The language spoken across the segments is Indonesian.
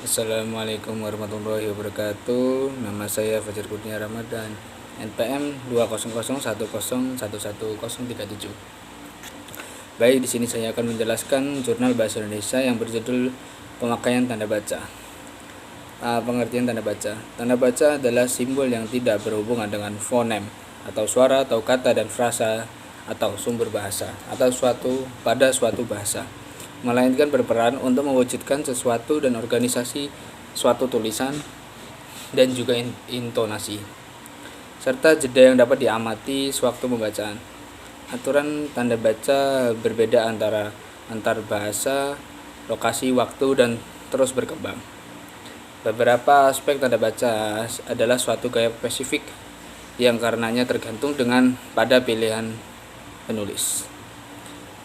Assalamualaikum warahmatullahi wabarakatuh. Nama saya Fajar Kurnia Ramadan, NPM 20010101137. Baik, di sini saya akan menjelaskan jurnal bahasa Indonesia yang berjudul Pemakaian Tanda Baca. Pengertian tanda baca. Tanda baca adalah simbol yang tidak berhubungan dengan fonem atau suara atau kata dan frasa atau sumber bahasa atau pada suatu bahasa, melainkan berperan untuk mewujudkan sesuatu dan organisasi suatu tulisan dan juga intonasi, serta jeda yang dapat diamati sewaktu pembacaan. Aturan tanda baca berbeda antar bahasa, lokasi, waktu, dan terus berkembang. Beberapa aspek tanda baca adalah suatu gaya spesifik yang karenanya tergantung dengan pada pilihan penulis.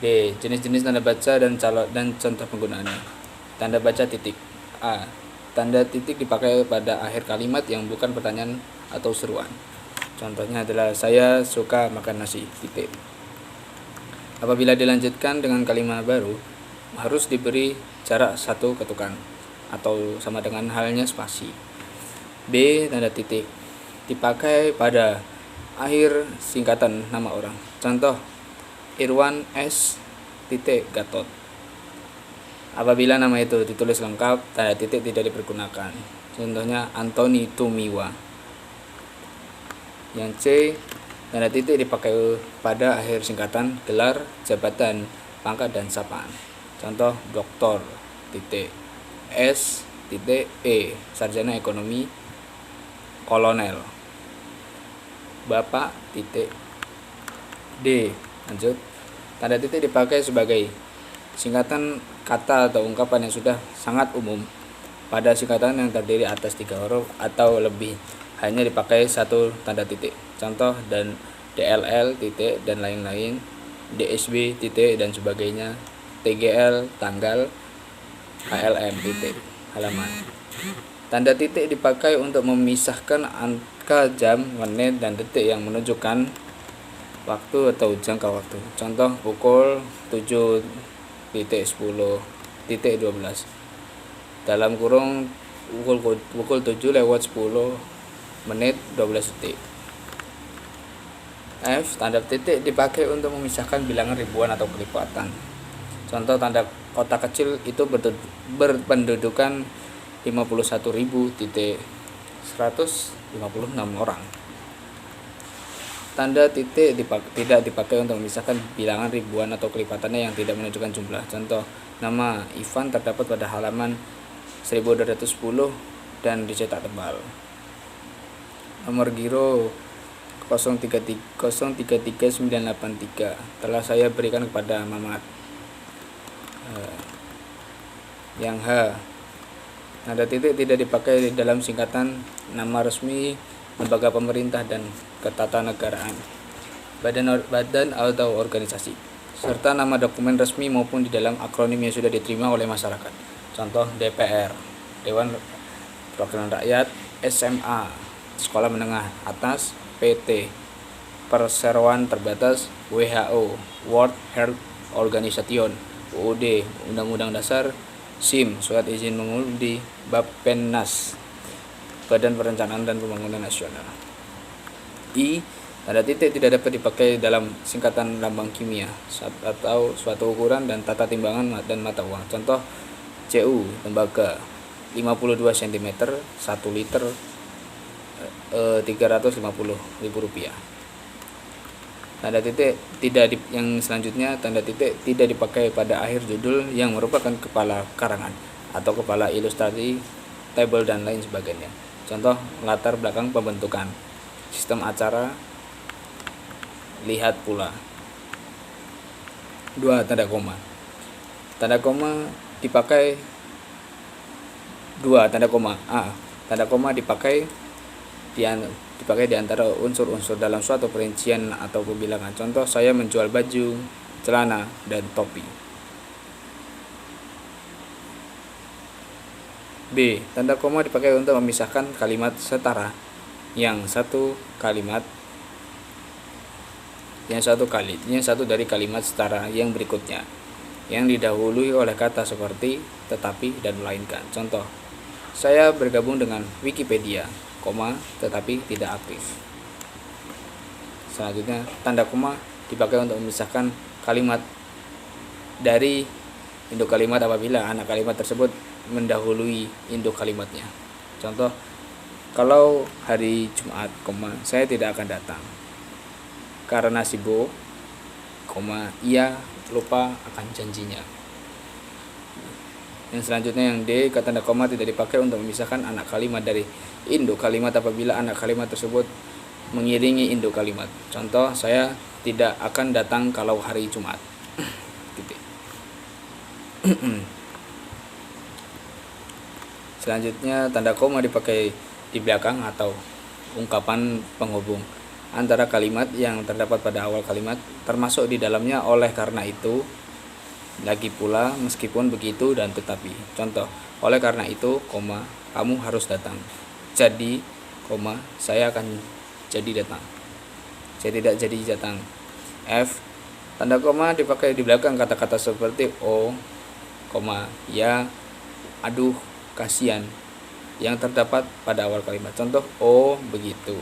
D. Jenis-jenis tanda baca dan contoh penggunaannya. Tanda baca titik. A. Tanda titik dipakai pada akhir kalimat yang bukan pertanyaan atau seruan. Contohnya adalah saya suka makan nasi, titik. Apabila dilanjutkan dengan kalimat baru, harus diberi jarak satu ketukan atau sama dengan halnya spasi. B. Tanda titik dipakai pada akhir singkatan nama orang. Contoh, Irwan S. Gatot. Apabila nama itu ditulis lengkap, tanda titik tidak dipergunakan. Contohnya Anthony Tumiwa. Yang C, tanda titik dipakai pada akhir singkatan gelar, jabatan, pangkat, dan sapaan. Contoh, Dr. S. E. Sarjana Ekonomi, Kolonel. Bapak. D. Lanjut. Tanda titik dipakai sebagai singkatan kata atau ungkapan yang sudah sangat umum pada singkatan yang terdiri atas 3 huruf atau lebih, hanya dipakai satu tanda titik. Contoh, dan DLL titik dan lain-lain, DSB titik dan sebagainya, TGL tanggal, HLM titik halaman. Tanda titik dipakai untuk memisahkan angka jam, menit, dan detik yang menunjukkan waktu atau jangka waktu. Contoh, pukul 7.10.12 dalam kurung pukul 7:10 F. Tanda titik dipakai untuk memisahkan bilangan ribuan atau kelipatan. Contoh, tanda kota kecil itu berpendudukan 51.156 orang. Tanda titik tidak dipakai untuk memisahkan bilangan ribuan atau kelipatannya yang tidak menunjukkan jumlah. Contoh, nama Ivan terdapat pada halaman 1210 dan dicetak tebal. Nomor giro 033983 telah saya berikan kepada Mamat. Yang H, tanda titik tidak dipakai dalam singkatan nama resmi lembaga pemerintah dan ketatanegaraan, badan atau organisasi, serta nama dokumen resmi maupun di dalam akronim yang sudah diterima oleh masyarakat. Contoh, DPR, Dewan Perwakilan Rakyat, SMA, Sekolah Menengah Atas, PT, Perseroan Terbatas, WHO, World Health Organization, UUD, Undang-Undang Dasar, SIM, Surat Izin Mengemudi, Bappenas, Badan Perencanaan dan Pembangunan Nasional. I. Tanda titik tidak dapat dipakai dalam singkatan lambang kimia atau suatu ukuran dan tata timbangan dan mata uang. Contoh, CU, tembaga, 52 cm, 1 liter, Rp350.000. Tanda titik yang selanjutnya, tanda titik tidak dipakai pada akhir judul yang merupakan kepala karangan atau kepala ilustrasi, tabel, dan lain sebagainya. Contoh, latar belakang pembentukan sistem acara, lihat pula. 2. Tanda koma. Tanda koma dipakai 2. Tanda koma. A. Tanda koma dipakai di antara unsur-unsur dalam suatu perincian atau pembilangan. Contoh, saya menjual baju, celana, dan topi. B. Tanda koma dipakai untuk memisahkan kalimat setara yang satu dari kalimat setara yang berikutnya, yang didahului oleh kata seperti tetapi dan melainkan. Contoh, saya bergabung dengan Wikipedia, tetapi tidak aktif. Selanjutnya, tanda koma dipakai untuk memisahkan kalimat dari induk kalimat apabila anak kalimat tersebut mendahului induk kalimatnya. Contoh, kalau hari Jumat, saya tidak akan datang karena sibuk, ia lupa akan janjinya. Yang selanjutnya yang D, tanda koma tidak dipakai untuk memisahkan anak kalimat dari induk kalimat apabila anak kalimat tersebut mengiringi induk kalimat. Contoh, saya tidak akan datang kalau hari Jumat. Selanjutnya, tanda koma dipakai di belakang atau ungkapan penghubung antara kalimat yang terdapat pada awal kalimat, termasuk di dalamnya oleh karena itu, lagi pula, meskipun begitu, dan tetapi. Contoh, oleh karena itu, kamu harus datang. Jadi, saya akan jadi datang. Saya tidak jadi datang. F, tanda koma dipakai di belakang kata-kata seperti O, ya, aduh, kasihan, yang terdapat pada awal kalimat. Contoh, oh begitu,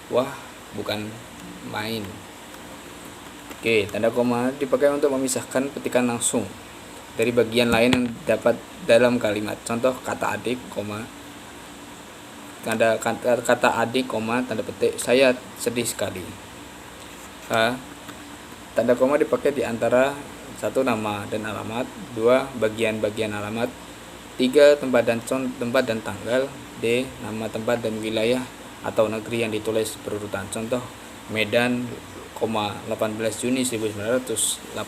wah bukan main. Oke, tanda koma dipakai untuk memisahkan petikan langsung dari bagian lain yang dapat dalam kalimat. Contoh, kata adik, kata adik, tanda petik, saya sedih sekali. Tanda koma dipakai di antara 1. Nama dan alamat, 2. Bagian-bagian alamat, 3. Tempat dan tanggal, D. Nama tempat dan wilayah atau negeri yang ditulis berurutan. Contoh, Medan, 18 Juni 1984.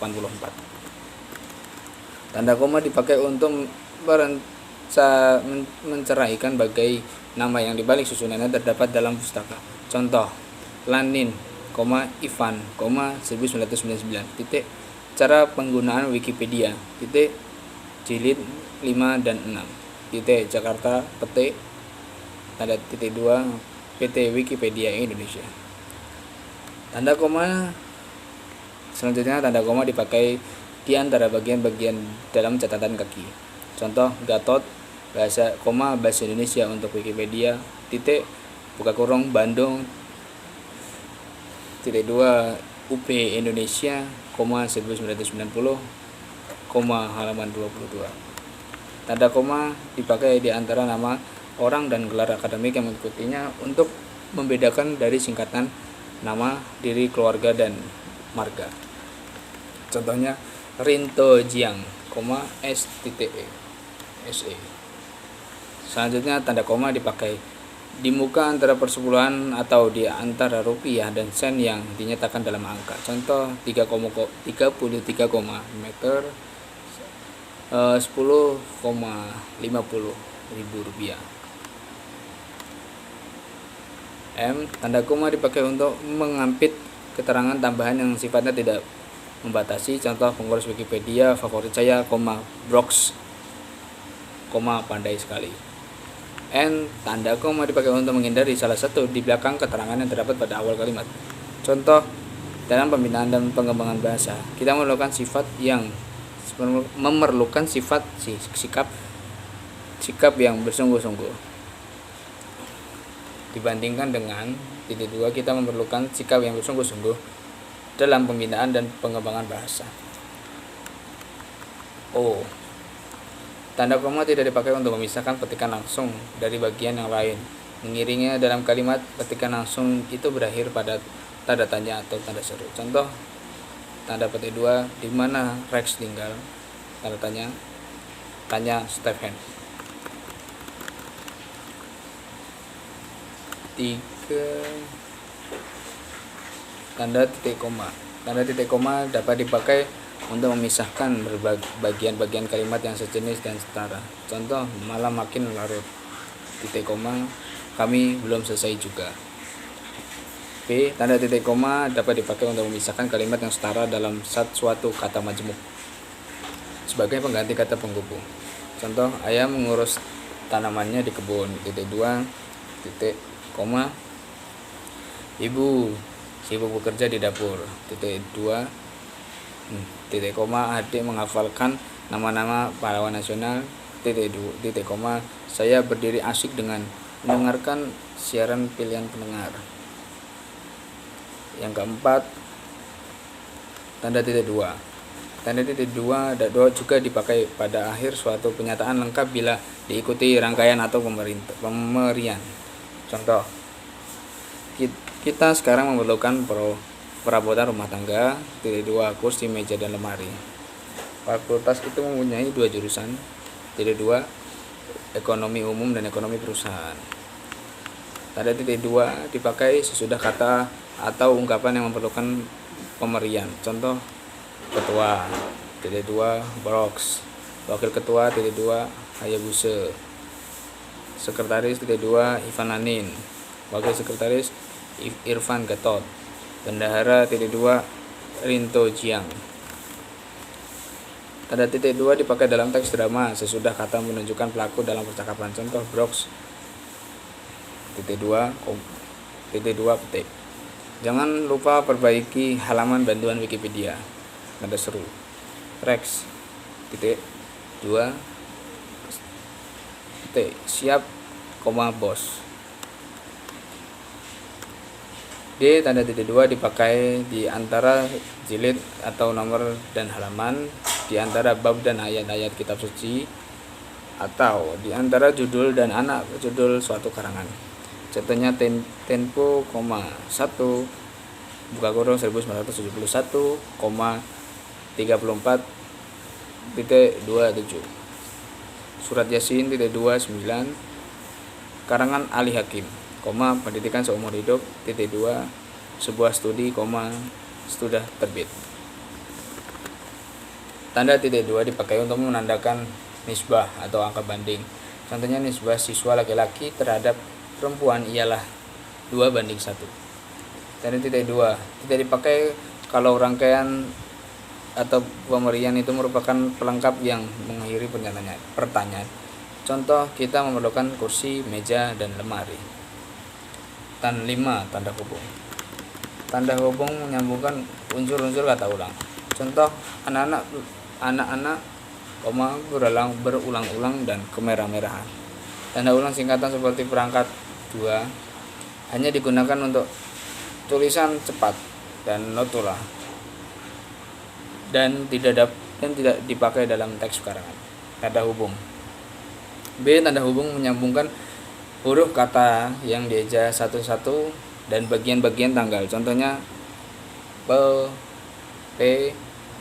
Tanda koma dipakai untuk menceraikan bagai nama yang dibalik susunannya terdapat dalam pustaka. Contoh, Lanin, Ivan, 1999. Titik. Cara penggunaan Wikipedia. Titik. Jilid 5 dan 6. Titik. Jakarta, petik. Tanda titik 2. PT Wikipedia Indonesia. Tanda koma selanjutnya, tanda koma dipakai di antara bagian-bagian dalam catatan kaki. Contoh, Gatot, bahasa Indonesia untuk Wikipedia, titik, buka kurung, Bandung, titik 2, UP Indonesia, 1990, halaman 22. Tanda koma dipakai di antara nama orang dan gelar akademik yang mengikutinya untuk membedakan dari singkatan nama, diri, keluarga, dan marga. Contohnya, Rinto Jiang, S.E. Selanjutnya, tanda koma dipakai di muka antara persepuluhan atau di antara rupiah dan sen yang dinyatakan dalam angka. Contoh, 33, meter, 10,50 ribu rupiah. M, tanda koma dipakai untuk mengampit keterangan tambahan yang sifatnya tidak membatasi. Contoh, pengurus Wikipedia favorit saya, Brox, pandai sekali. N, tanda koma dipakai untuk menghindari salah satu di belakang keterangan yang terdapat pada awal kalimat. Contoh, dalam pembinaan dan pengembangan bahasa, kita memerlukan sikap yang bersungguh-sungguh. Dibandingkan dengan titik 2, kita memerlukan sikap yang bersungguh-sungguh dalam pembinaan dan pengembangan bahasa. O, tanda koma tidak dipakai untuk memisahkan petikan langsung dari bagian yang lain. Mengiringnya dalam kalimat, petikan langsung itu berakhir pada tanda tanya atau tanda seru. Contoh, tanda petik 2, di mana Rex tinggal? Tanda tanya Stephen. 3, tanda titik koma. Tanda titik koma dapat dipakai untuk memisahkan bagian-bagian kalimat yang sejenis dan setara. Contoh, malam makin larut, titik koma, kami belum selesai juga. B, tanda titik koma dapat dipakai untuk memisahkan kalimat yang setara dalam suatu kata majemuk sebagai pengganti kata penghubung. Contoh, ayah mengurus tanamannya di kebun, titik 2, titik koma, ibu sibuk bekerja di dapur, titik 2, titik koma, adik menghafalkan nama-nama pahlawan nasional, titik koma, saya berdiri asyik dengan mendengarkan siaran pilihan pendengar. Yang keempat, tanda titik dua. Tanda titik dua juga dipakai pada akhir suatu pernyataan lengkap bila diikuti rangkaian atau pemberian. Contoh, kita sekarang memerlukan perabotan rumah tangga, titik dua, kursi, meja, dan lemari. Fakultas itu mempunyai 2 jurusan, titik dua, ekonomi umum dan ekonomi perusahaan. Tanda titik dua dipakai sesudah kata atau ungkapan yang memerlukan pemberian. Contoh, ketua, titik dua, Brox, wakil ketua, titik dua, Hayabusa, sekretaris, titik dua, Ivan Anin, wakil sekretaris, Irfan Gatot, bendahara, titik dua, Rinto Jiang. Tanda titik dua dipakai dalam teks drama sesudah kata menunjukkan pelaku dalam percakapan. Contoh, Brox, titik dua, petik. Jangan lupa perbaiki halaman bantuan Wikipedia. Nada seru. Rex, titik dua, petik. Siap, bos. D. Tanda titik dua dipakai di antara jilid atau nomor dan halaman, di antara bab dan ayat-ayat kitab suci, atau di antara judul dan anak judul suatu karangan. Contohnya Tempo, 1 buka kurung 1971, 34.27, Surat Yasin, 29, karangan Ali Hakim, pendidikan seumur hidup, 2, sebuah studi, sudah terbit. Tanda titik dua dipakai untuk menandakan nisbah atau angka banding. Contohnya, nisbah siswa laki-laki terhadap perempuan ialah 2:1. Tanda titik dua tidak dipakai kalau rangkaian atau pemberian itu merupakan pelengkap yang mengakhiri pertanyaan. Contoh, kita memerlukan kursi, meja, dan lemari. Tanda 5, tanda hubung. Tanda hubung menyambungkan unsur-unsur kata ulang. Contoh, anak-anak, berulang-ulang dan kemerah-merahan. Tanda ulang singkatan seperti perangkat 2 hanya digunakan untuk tulisan cepat dan notula dan tidak dipakai dalam teks karangan. Tanda hubung. B. Tanda hubung menyambungkan huruf kata yang dieja satu-satu dan bagian-bagian tanggal. Contohnya, P,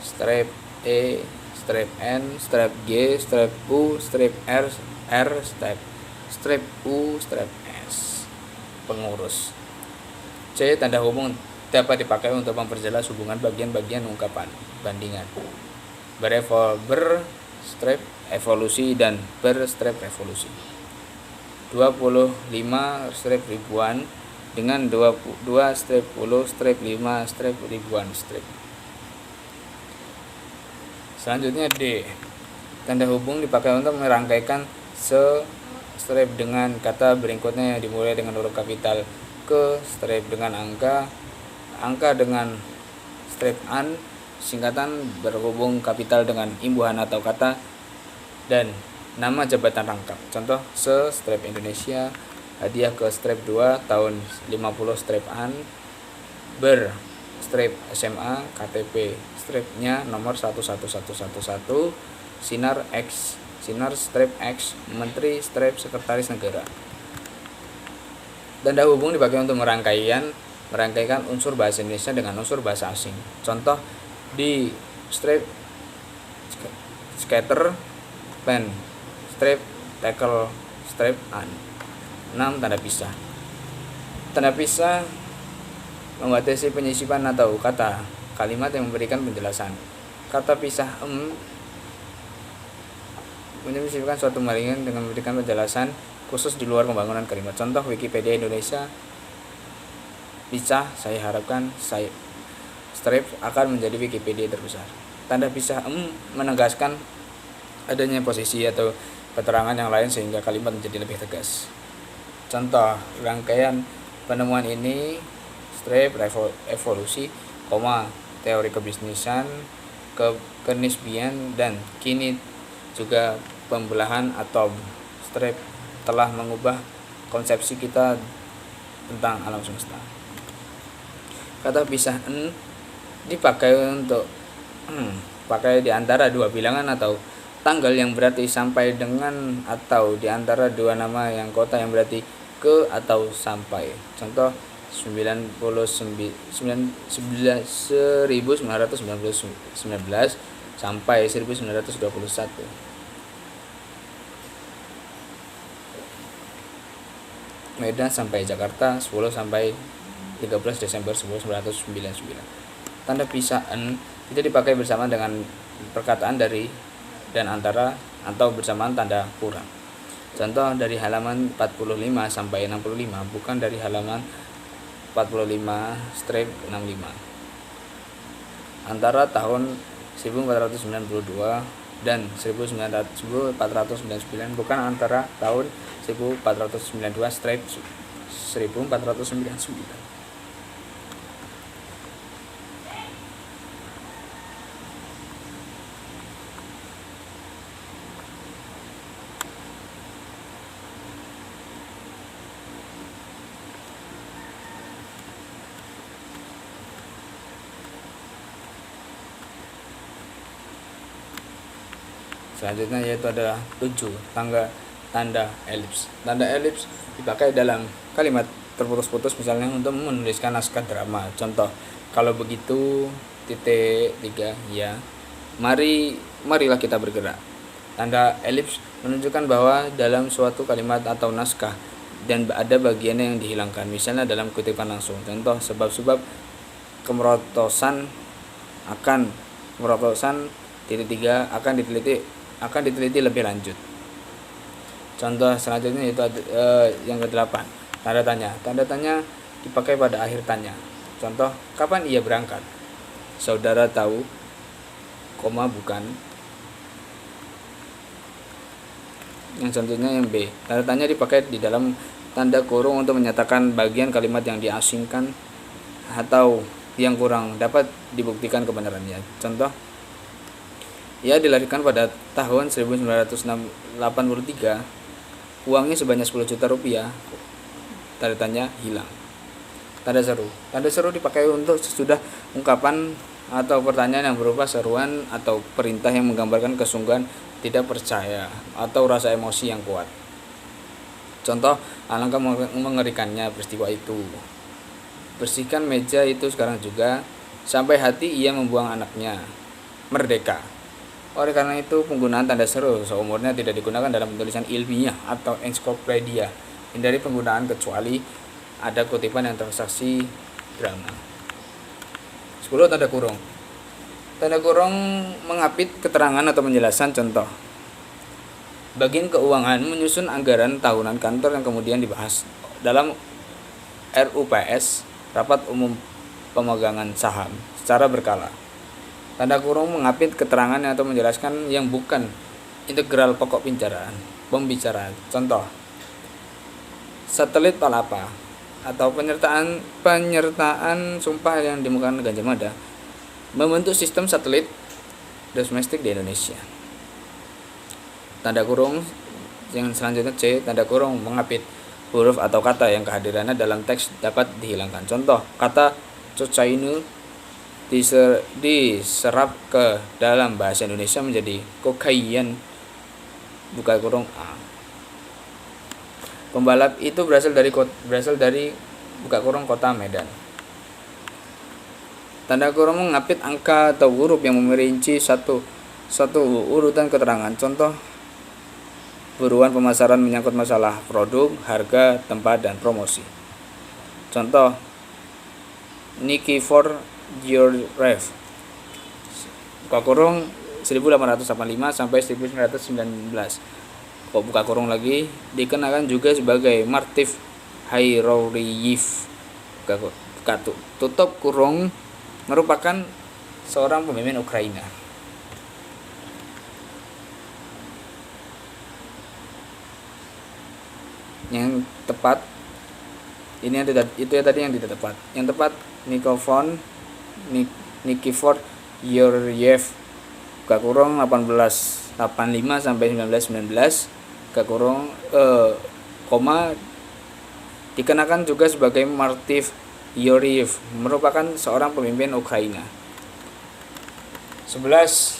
strip E, strip N, strip G, strip U, strip R, strip U, strip S. Pengurus. C. Tanda hubung dapat dipakai untuk memperjelas hubungan bagian-bagian ungkapan bandingan. Strip evolusi dan strip revolusi. 25 strip ribuan dengan 22 strip 10 strip 5 strip ribuan strip. Selanjutnya D. Tanda hubung dipakai untuk merangkaikan strip dengan kata berikutnya yang dimulai dengan huruf kapital, ke strip dengan angka dengan strip an, singkatan berhubung kapital dengan imbuhan atau kata, dan nama jabatan rangkap. Contoh, strip Indonesia, hadiah ke strip 2 tahun 50 strip an, strip SMA, KTP stripnya nomor 11111, sinar strip X, menteri strip sekretaris negara. Tanda hubung dipakai untuk merangkaikan unsur bahasa Indonesia dengan unsur bahasa asing. Contoh, di strip skater, pen, strip tackle, strip an. 6. Tanda pisah. Tanda pisah membatasi penyisipan atau kata kalimat yang memberikan penjelasan. Kata pisah menyisipkan suatu maringan dengan memberikan penjelasan khusus di luar pembangunan kalimat. Contoh, Wikipedia Indonesia pisah, saya harapkan strip akan menjadi Wikipedia terbesar. Tanda pisah menegaskan adanya posisi atau keterangan yang lain sehingga kalimat menjadi lebih tegas. Contoh, rangkaian penemuan ini strip evolusi, teori kebisnisan, kenisbian, dan kini juga pembelahan atom. Streep telah mengubah konsepsi kita tentang alam semesta. Kata pisah n dipakai untuk pakai di antara dua bilangan atau tanggal yang berarti sampai dengan atau di antara dua nama yang kota yang berarti ke atau sampai. Contoh 1919 sampai 1921. Medan sampai Jakarta 10 sampai 13 Desember 1999. Tanda pisah n itu dipakai bersama dengan perkataan dari dan antara atau bersamaan tanda kurang. Contoh dari halaman 45 sampai 65, bukan dari halaman 45-65. Antara tahun 1492 dan 1499, bukan antara tahun 1492-1499. Selanjutnya yaitu adalah 7 tanda elips. Tanda elips dipakai dalam kalimat terputus-putus, misalnya untuk menuliskan naskah drama. Contoh, kalau begitu titik 3 ya. Marilah kita bergerak. Tanda elips menunjukkan bahwa dalam suatu kalimat atau naskah dan ada bagian yang dihilangkan, misalnya dalam kutipan langsung. Contoh, sebab-sebab kemerotosan titik 3 akan diteliti lebih lanjut. Contoh selanjutnya yaitu yang ke-8, tanda tanya. Tanda tanya dipakai pada akhir tanya. Contoh, kapan ia berangkat? Saudara tahu, bukan. Yang selanjutnya yang B, tanda tanya dipakai di dalam tanda kurung untuk menyatakan bagian kalimat yang diasingkan atau yang kurang dapat dibuktikan kebenarannya. Contoh, ia dilahirkan pada tahun 1983, uangnya sebanyak 10 juta rupiah, tanda tanya hilang. Tanda seru. Tanda seru dipakai untuk sesudah ungkapan atau pertanyaan yang berupa seruan atau perintah yang menggambarkan kesungguhan, tidak percaya, atau rasa emosi yang kuat. Contoh, alangkah mengerikannya peristiwa itu. Bersihkan meja itu sekarang juga, sampai hati ia membuang anaknya. Merdeka. Oleh karena itu, penggunaan tanda seru seumurnya tidak digunakan dalam tulisan ilmiah atau ensiklopedia. Hindari penggunaan kecuali ada kutipan yang transaksi drama. 10. Tanda kurung. Tanda kurung mengapit keterangan atau penjelasan. Contoh, bagian keuangan menyusun anggaran tahunan kantor yang kemudian dibahas dalam RUPS, rapat umum pemegangan saham, secara berkala. Tanda kurung mengapit keterangan atau menjelaskan yang bukan integral pokok pembicaraan. Contoh, satelit Palapa atau penyertaan sumpah yang dimukakan Gajah Mada membentuk sistem satelit domestik di Indonesia. Tanda kurung yang selanjutnya C, tanda kurung mengapit huruf atau kata yang kehadirannya dalam teks dapat dihilangkan. Contoh, kata cocaine diserap ke dalam bahasa Indonesia menjadi kokain, buka kurung A. Pembalap itu berasal dari buka kurung kota Medan. Tanda kurung mengapit angka atau huruf yang memerinci satu urutan keterangan. Contoh, buruan pemasaran menyangkut masalah produk, harga, tempat, dan promosi. Contoh, Nike for your ref. Buka kurung 1885 sampai 1919. Buka kurung lagi dikenakan juga sebagai Martif Hairoriyev. Buka tutup kurung merupakan seorang pemimpin Ukraina. Yang tepat itu ya tadi yang tidak tepat. Yang tepat Nikifor Yuryev, buka kurung 1885 1985 sampai 1919 kurung koma dikenakan juga sebagai Martiv Yuriev, merupakan seorang pemimpin Ukraina. 11.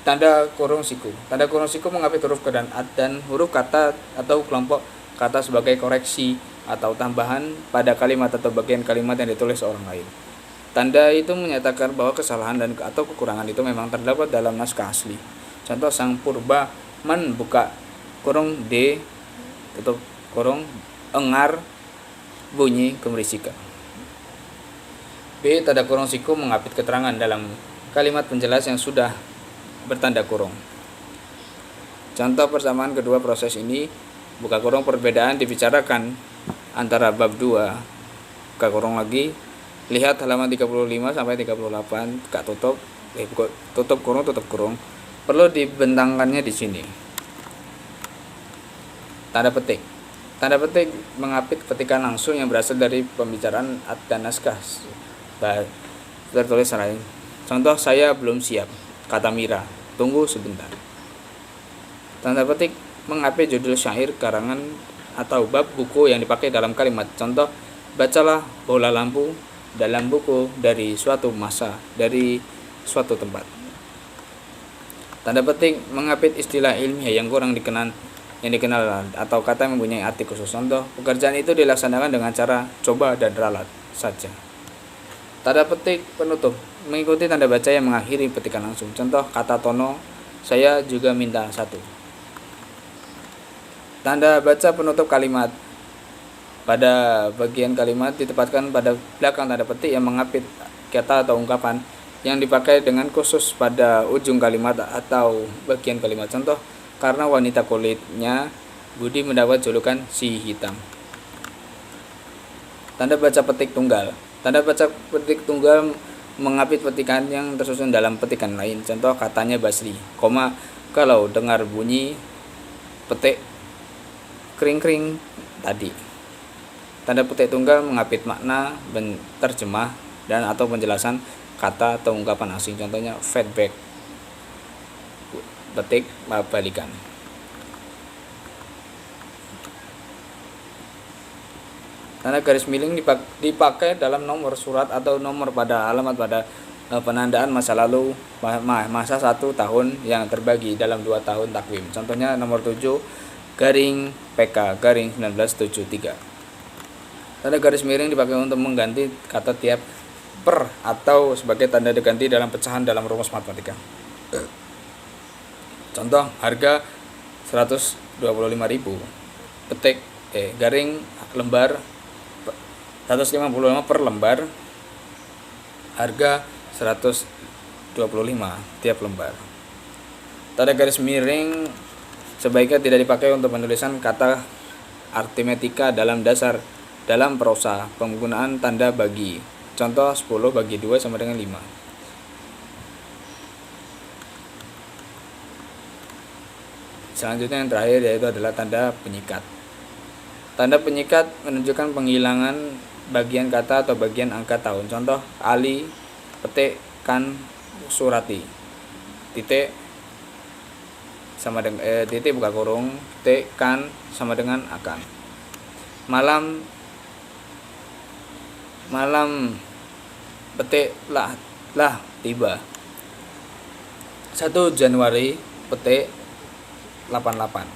Tanda kurung siku. Tanda kurung siku mengapit huruf ke dan huruf kata atau kelompok kata sebagai koreksi atau tambahan pada kalimat atau bagian kalimat yang ditulis orang lain. Tanda itu menyatakan bahwa kesalahan dan atau kekurangan itu memang terdapat dalam naskah asli. Contoh, Sang Purba men buka kurung D tutup kurung engar bunyi gemerisika. B. Tanda kurung siku mengapit keterangan dalam kalimat penjelas yang sudah bertanda kurung. Contoh persamaan kedua proses ini, buka kurung perbedaan dibicarakan antara bab 2 buka kurung lagi, lihat halaman 35 sampai 38, buka tutup kurung, perlu dibentangkannya di sini. Tanda petik. Tanda petik mengapit petikan langsung yang berasal dari pembicaraan dan naskah tertulis lain. Contoh, saya belum siap, kata Mira, tunggu sebentar. Tanda petik mengapit judul syair, karangan, atau bab buku yang dipakai dalam kalimat. Contoh, bacalah bola lampu dalam buku dari suatu masa, dari suatu tempat. Tanda petik mengapit istilah ilmiah yang kurang dikenal atau kata yang mempunyai arti khusus. Contoh, pekerjaan itu dilaksanakan dengan cara coba dan ralat saja. Tanda petik penutup mengikuti tanda baca yang mengakhiri petikan langsung. Contoh, kata Tono, saya juga minta satu. Tanda baca penutup kalimat. Pada bagian kalimat ditempatkan pada belakang tanda petik yang mengapit kata atau ungkapan yang dipakai dengan khusus pada ujung kalimat atau bagian kalimat. Contoh, karena wanita kulitnya Budi mendapat julukan si hitam. Tanda baca petik tunggal. Tanda baca petik tunggal mengapit petikan yang tersusun dalam petikan lain. Contoh, katanya Basri, kalau dengar bunyi petik kring-kring tadi. Tanda petik tunggal mengapit makna, terjemah, dan atau penjelasan kata atau ungkapan asing. Contohnya, feedback, petik balikan. Tanda garis miring dipakai dalam nomor surat atau nomor pada alamat pada penandaan masa lalu, masa 1 tahun yang terbagi dalam 2 tahun takwim. Contohnya nomor 7 garing PK garing 1973. Tanda garis miring dipakai untuk mengganti kata tiap per atau sebagai tanda diganti dalam pecahan dalam rumus matematika. Contoh, harga 125.000 petik garing lembar 155 per lembar, harga 125 tiap lembar. Tanda garis miring sebaiknya tidak dipakai untuk penulisan kata aritmetika dalam prosa. Penggunaan tanda bagi. Contoh, 10 bagi 2 sama dengan 5. Selanjutnya yang terakhir yaitu adalah tanda penyikat. Tanda penyikat menunjukkan penghilangan bagian kata atau bagian angka tahun. Contoh, Ali petik kan surati. Titik sama dengan titik buka kurung, titik kan sama dengan akan. Malam petik lah tiba. 1 Januari petik 88.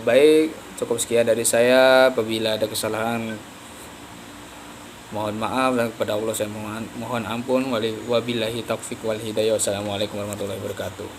Baik, cukup sekian dari saya. Apabila ada kesalahan, mohon maaf, dan kepada Allah saya mohon ampun. Wabillahi taufiq wal hidayah. Wassalamualaikum warahmatullahi wabarakatuh.